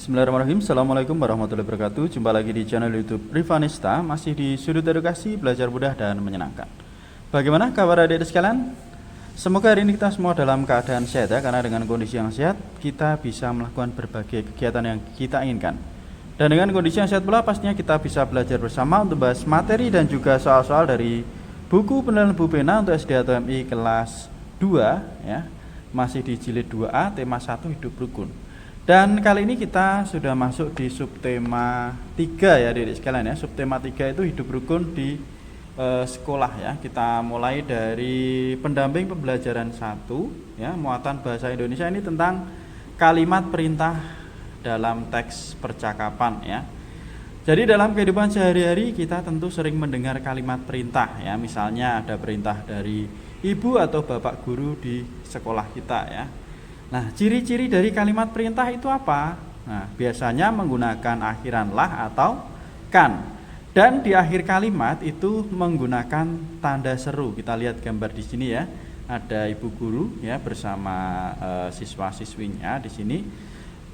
Bismillahirrahmanirrahim. Assalamualaikum warahmatullahi wabarakatuh. Jumpa lagi di channel YouTube Rivanista, masih di sudut edukasi, belajar mudah dan menyenangkan. Bagaimana kabar adik-adik sekalian? Semoga hari ini kita semua dalam keadaan sehat ya, karena dengan kondisi yang sehat kita bisa melakukan berbagai kegiatan yang kita inginkan. Dan dengan kondisi yang sehat pula pastinya kita bisa belajar bersama untuk bahas materi dan juga soal-soal dari buku penilaian Bu Pena untuk SD atau MI kelas 2 ya. Masih di jilid 2A, tema 1 hidup rukun. Dan kali ini kita sudah masuk di subtema 3 ya adik-adik sekalian ya. Subtema 3 itu hidup rukun di sekolah ya. Kita mulai dari pendamping pembelajaran 1 ya, muatan bahasa Indonesia ini tentang kalimat perintah dalam teks percakapan ya. Jadi dalam kehidupan sehari-hari kita tentu sering mendengar kalimat perintah ya. Misalnya ada perintah dari ibu atau bapak guru di sekolah kita ya. Nah, ciri-ciri dari kalimat perintah itu apa? Nah, biasanya menggunakan akhiran lah atau kan. Dan di akhir kalimat itu menggunakan tanda seru. Kita lihat gambar di sini ya. Ada ibu guru ya bersama siswa-siswinya di sini.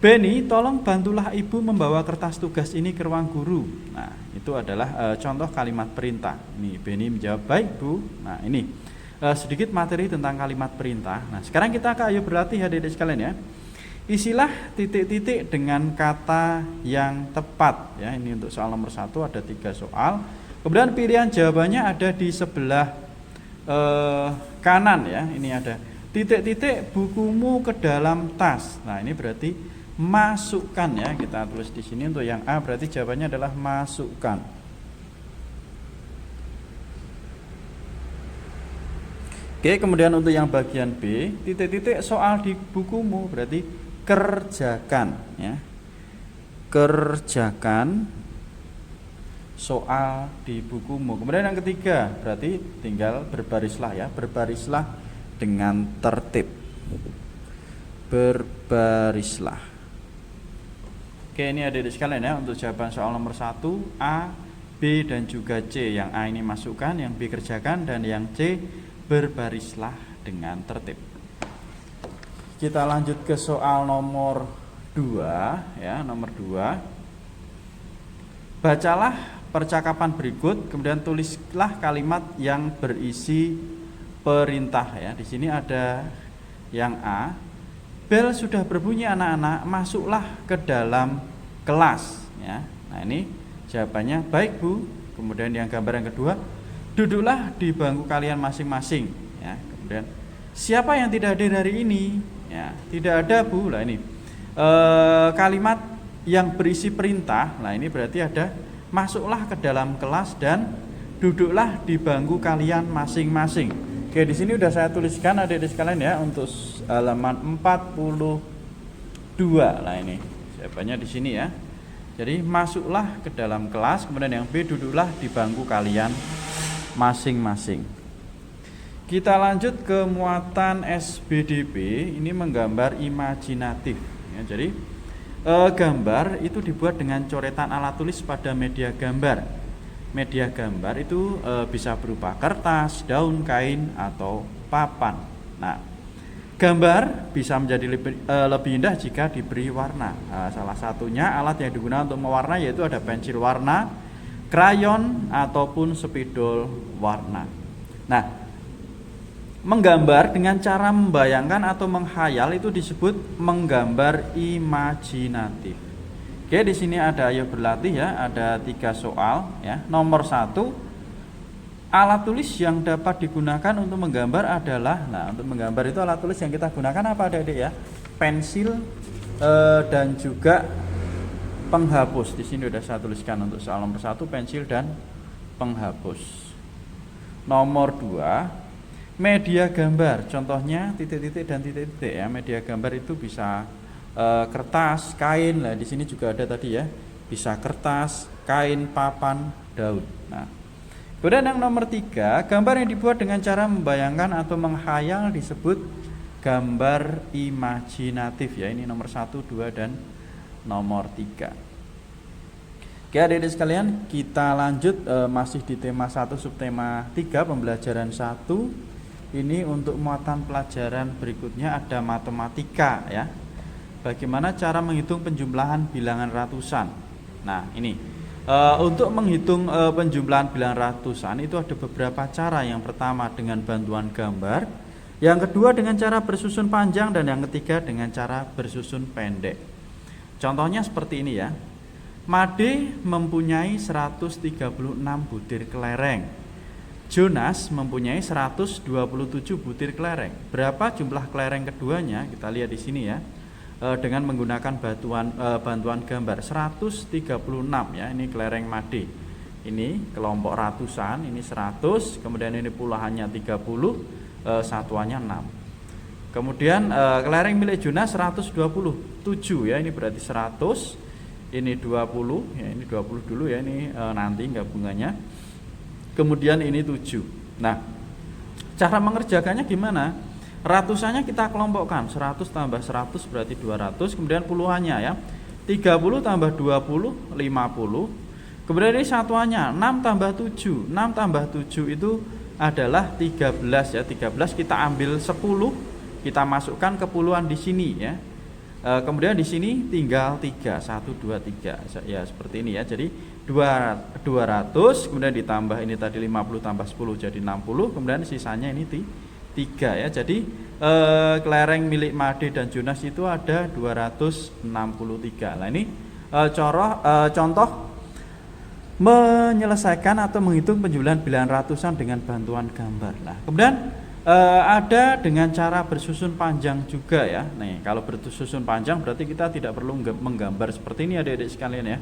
Beni, tolong bantulah ibu membawa kertas tugas ini ke ruang guru. Nah, itu adalah contoh kalimat perintah. Ini Beni menjawab, "Baik, Bu." Nah, ini sedikit materi tentang kalimat perintah. Nah, sekarang kita ayo berlatih adik-adik sekalian ya. Isilah titik-titik dengan kata yang tepat ya. Ini untuk soal nomor 1 ada 3 soal. Kemudian pilihan jawabannya ada di sebelah kanan ya. Ini ada titik-titik bukumu ke dalam tas. Nah, ini berarti masukkan ya. Kita tulis di sini untuk yang A berarti jawabannya adalah masukkan. Oke, kemudian untuk yang bagian B, titik-titik soal di bukumu berarti kerjakan ya. Kerjakan soal di bukumu. Kemudian yang ketiga berarti tinggal berbarislah ya, berbarislah dengan tertib. Berbarislah. Oke, ini adik-adik sekalian ya untuk jawaban soal nomor 1 A, B dan juga C. Yang A ini masukkan, yang B kerjakan dan yang C berbarislah dengan tertib. Kita lanjut ke soal nomor 2 ya, nomor 2. Bacalah percakapan berikut, kemudian tulislah kalimat yang berisi perintah ya. Di sini ada yang A. Bel sudah berbunyi anak-anak, masuklah ke dalam kelas ya. Nah, ini jawabannya baik, Bu. Kemudian yang gambar yang kedua, duduklah di bangku kalian masing-masing ya. Kemudian siapa yang tidak hadir hari ini ya, tidak ada, Bu. Lah ini kalimat yang berisi perintah. Nah, ini berarti ada masuklah ke dalam kelas dan duduklah di bangku kalian masing-masing. Oke, di sini udah saya tuliskan adik-adik sekalian ya untuk halaman 42. Nah, ini jawabannya di sini ya. Jadi masuklah ke dalam kelas, kemudian yang B duduklah di bangku kalian masing-masing. Kita lanjut ke muatan SBDP. Ini menggambar imajinatif ya. Jadi gambar itu dibuat dengan coretan alat tulis pada media gambar. Media gambar itu bisa berupa kertas, daun, kain atau papan. Nah, gambar bisa menjadi lebih indah jika diberi warna. Salah satunya alat yang digunakan untuk mewarnai yaitu ada pensil warna, krayon ataupun spidol warna. Nah, menggambar dengan cara membayangkan atau menghayal itu disebut menggambar imajinatif. Oke, di sini ada ayo berlatih ya, ada 3 soal ya. Nomor 1, alat tulis yang dapat digunakan untuk menggambar adalah, nah untuk menggambar itu alat tulis yang kita gunakan apa adik-adik ya? Pensil dan juga penghapus. Di sini sudah saya tuliskan untuk soal nomor 1 pensil dan penghapus. Nomor 2, media gambar. Contohnya titik-titik dan titik-titik ya. Media gambar itu bisa kertas, kain. Nah, di sini juga ada tadi ya. Bisa kertas, kain, papan, daun. Nah, kemudian yang nomor 3, gambar yang dibuat dengan cara membayangkan atau menghayal disebut gambar imajinatif ya. Ini nomor 1, 2 dan nomor 3. Oke adik-adik sekalian, kita lanjut masih di tema 1 subtema 3 pembelajaran 1. Ini untuk muatan pelajaran berikutnya ada matematika ya. bagaimana cara menghitung penjumlahan bilangan ratusan. Nah, ini untuk menghitung penjumlahan bilangan ratusan itu ada beberapa cara. Yang pertama dengan bantuan gambar, yang kedua dengan cara bersusun panjang, dan yang ketiga dengan cara bersusun pendek. Contohnya seperti ini ya. Made mempunyai 136 butir kelereng. Jonas mempunyai 127 butir kelereng. Berapa jumlah kelereng keduanya? Kita lihat di sini ya. Dengan menggunakan bantuan gambar 136 ya, ini kelereng Made, ini kelompok ratusan, ini 100, kemudian ini puluhannya 30, satuannya 6. Kemudian kelereng milik Jonas 127 ya, ini berarti 100, ini 20 ya, ini 20 dulu ya, ini nanti gabungannya. Kemudian ini 7. Nah, cara mengerjakannya gimana? Ratusannya kita kelompokkan, 100 tambah 100 berarti 200, kemudian puluhannya ya, 30 tambah 20, 50, kemudian ini satuannya, 6 tambah 7, 6 tambah 7 itu adalah 13 ya, 13 kita ambil 10, kita masukkan ke puluhan di sini ya, kemudian di sini tinggal 3, 1, 2, 3 ya, seperti ini ya, jadi 200, kemudian ditambah ini tadi 50 tambah 10 jadi 60, kemudian sisanya ini 3 ya. Jadi kelereng milik Made dan Jonas itu ada 263. Nah, ini contoh menyelesaikan atau menghitung penjumlahan bilangan ratusan dengan bantuan gambar. Nah, kemudian ada dengan cara bersusun panjang juga ya. Nih, kalau bersusun panjang berarti kita tidak perlu menggambar seperti ini adik-adik sekalian ya.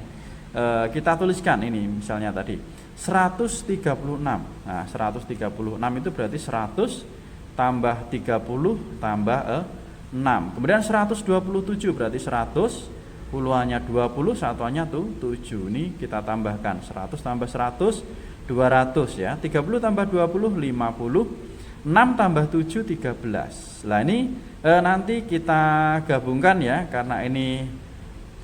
Kita tuliskan ini misalnya tadi 136. Nah, 136 itu berarti 100 tambah 30 tambah 6. Kemudian 127 berarti 100, puluhannya 20, satuannya tuh 7. Ini kita tambahkan 100 tambah 100, 200 ya. 30 tambah 20, 50. 6 tambah 7, 13. Nah, ini nanti kita gabungkan ya, karena ini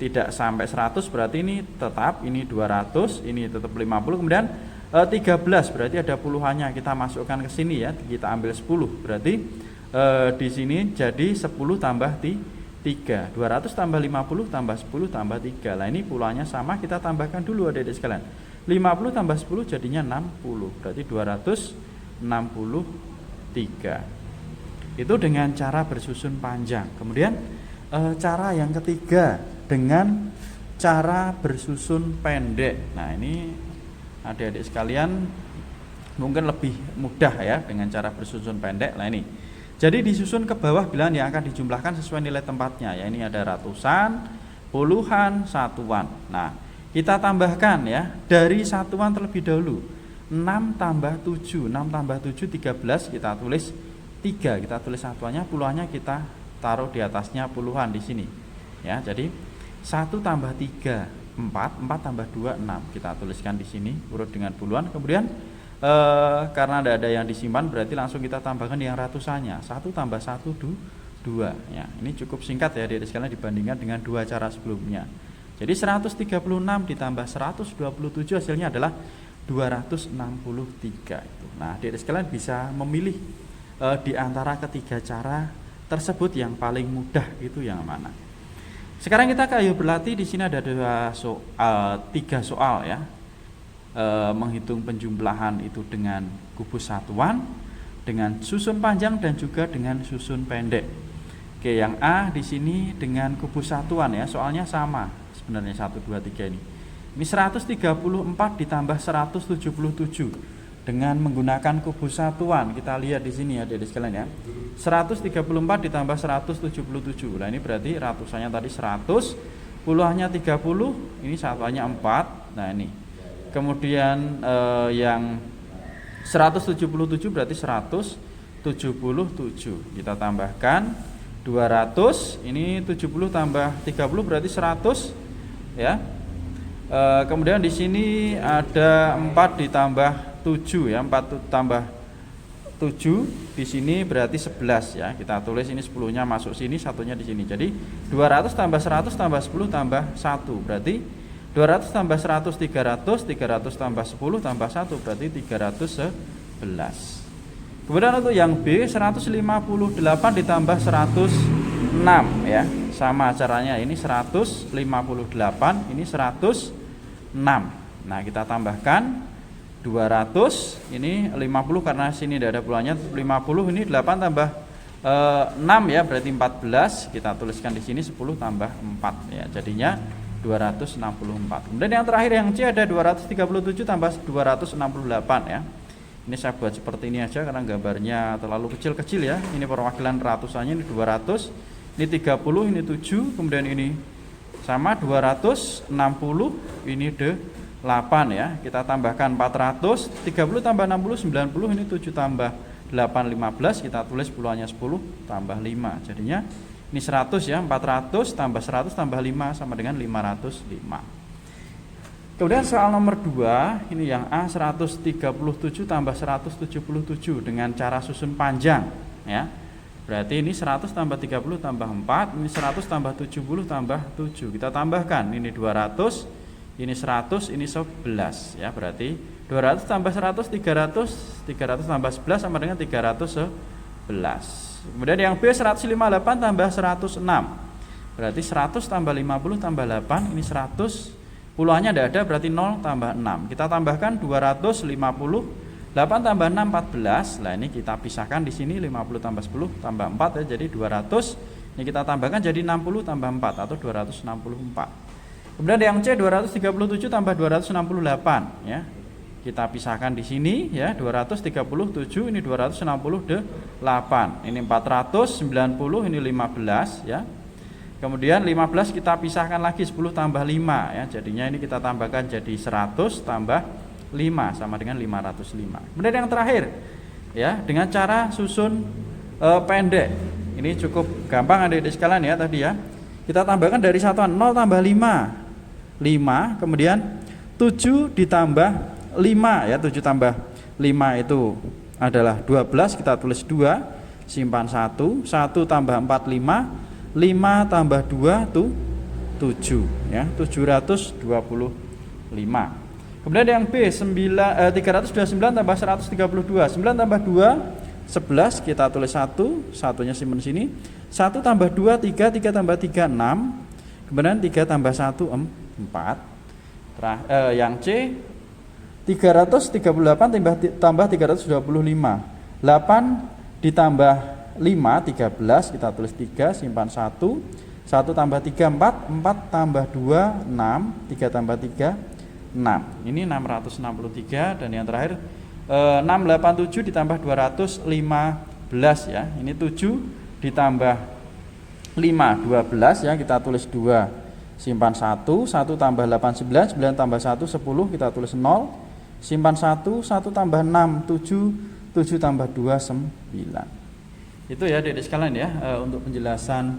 tidak sampai 100 berarti ini tetap, ini 200, ini tetap 50. Kemudian 13 berarti ada puluhannya, kita masukkan ke sini ya, kita ambil 10 berarti di sini jadi 10 tambah 3, 200 tambah 50 tambah 10 tambah 3. Nah, ini puluhannya sama, kita tambahkan dulu adik-adik sekalian, 50 tambah 10 jadinya 60, berarti 263. Itu dengan cara bersusun panjang. Kemudian cara yang ketiga dengan cara bersusun pendek. Nah, ini adik-adik sekalian mungkin lebih mudah ya dengan cara bersusun pendek. Nah, ini jadi disusun ke bawah bilangan yang akan dijumlahkan sesuai nilai tempatnya ya. Ini ada ratusan, puluhan, satuan. Nah, kita tambahkan ya dari satuan terlebih dahulu. 6 tambah 7, 6 tambah 7 13, kita tulis 3, kita tulis satuannya, puluhannya kita taruh di atasnya puluhan di sini ya. Jadi 1 tambah 3 4, 4 tambah 2, 6. Kita tuliskan di sini urut dengan puluhan. Kemudian karena tidak ada yang disimpan berarti langsung kita tambahkan yang ratusannya. 1 tambah 1, 2 ya. Ini cukup singkat ya adik-adik sekalian dibandingkan dengan dua cara sebelumnya. Jadi 136 ditambah 127 hasilnya adalah 263 itu. Nah, adik-adik sekalian bisa memilih di antara ketiga cara tersebut yang paling mudah itu yang mana. Sekarang kita ke ayo berlatih. Di sini ada 3 soal ya. Menghitung penjumlahan itu dengan kubus satuan, dengan susun panjang dan juga dengan susun pendek. Oke, yang A di sini dengan kubus satuan ya. Soalnya sama sebenarnya 1 2 3 ini. Ini 134 ditambah 177 dengan menggunakan kubus satuan. Kita lihat di sini ya adik-adik sekalian ya. 134 ditambah 177. Nah, ini berarti ratusannya tadi 100, puluhannya 30, ini satuannya 4. Nah, ini. Kemudian yang 177 berarti 177. Kita tambahkan 200, ini 70 tambah 30 berarti 100 ya. Kemudian di sini ada 4 ditambah 7 ya, 4 tambah 7 di sini berarti 11 ya. Kita tulis ini 10-nya masuk sini, satunya di sini. Jadi 200 tambah 100 tambah 10 tambah 1 berarti 200 tambah 100 300, 300 tambah 10 tambah 1 berarti 311. Kemudian untuk yang B 158 ditambah 106 ya. 158 sama caranya, ini 158, ini 106. Nah, kita tambahkan 200, ini 50 karena sini tidak ada puluhannya, 50 ini 8 tambah 6 ya, berarti 14. Kita tuliskan di sini 10 tambah 4 ya, jadinya 264. Kemudian yang terakhir yang C ada 237 tambah 268 ya. Ini saya buat seperti ini aja karena gambarnya terlalu kecil-kecil ya. Ini perwakilan ratusannya, ini 200, ini 30, ini 7, kemudian ini sama 260, ini 8 ya. Kita tambahkan 400, 30 tambah 60, 90, ini 7 tambah 8, 15. Kita tulis puluhannya 10 tambah 5. Jadinya ini 100 ya, 400 tambah 100 tambah 5 sama dengan 505. Kemudian soal nomor 2, ini yang A, 137 tambah 177 dengan cara susun panjang ya. Berarti ini 100 tambah 30 tambah 4, ini 100 tambah 70 tambah 7. Kita tambahkan, ini 200, ini 100, ini 11 ya. Berarti 200 tambah 100 300, 300 tambah 11 sama dengan 311. Kemudian yang B, 158 tambah 106. Berarti 100 tambah 50 tambah 8, ini 100, puluhannya tidak ada, berarti 0 tambah 6. Kita tambahkan 250, 8 tambah 6 14. Nah, ini kita pisahkan di sini 50 tambah 10 tambah 4 ya, jadi 200. Ini kita tambahkan jadi 60 tambah 4 atau 264. Kemudian yang C, 237 tambah 268 ya. Kita pisahkan di sini ya, 237, ini 268. Ini 490, ini 15 ya. Kemudian 15 kita pisahkan lagi, 10 tambah 5 ya. Jadinya ini kita tambahkan jadi 100 tambah 5 sama dengan 505. Kemudian yang terakhir ya, dengan cara susun pendek. Ini cukup gampang adik-adik sekalian ya tadi ya. Kita tambahkan dari satuan 0 tambah 5. 5, kemudian 7 ditambah 5 ya. 7 tambah 5 itu adalah 12, kita tulis 2, simpan 1. 1 tambah 4 5. 5 tambah 2 tuh 7 ya, 725. Kemudian yang B, 329 tambah 132. 9 tambah 2 11, kita tulis 1, satunya simpan sini. 1 tambah 2 3, 3 tambah 3 6. Kemudian 3 tambah 1 4. Yang C, 338 tambah 325. 8 ditambah 5, 13, kita tulis 3, simpan 1. 1 tambah 3 4, 4 tambah 2 6, 3 tambah 3 6. Ini 663. Dan yang terakhir 687 ditambah 215 ya. Ini 7 ditambah 5 12 ya, kita tulis 2, simpan 1. 1 tambah 8 9, 9 tambah 1 10, kita tulis 0, simpan 1. 1 tambah 6 7, 7 tambah 2 9. Itu ya adik-adik sekalian ya, untuk penjelasan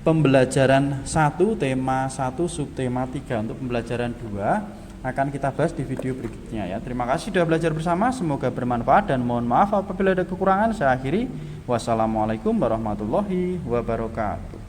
pembelajaran 1 tema 1 subtema 3. Untuk pembelajaran 2 akan kita bahas di video berikutnya ya. Terima kasih sudah belajar bersama, semoga bermanfaat dan mohon maaf apabila ada kekurangan. Saya akhiri, wassalamualaikum warahmatullahi wabarakatuh.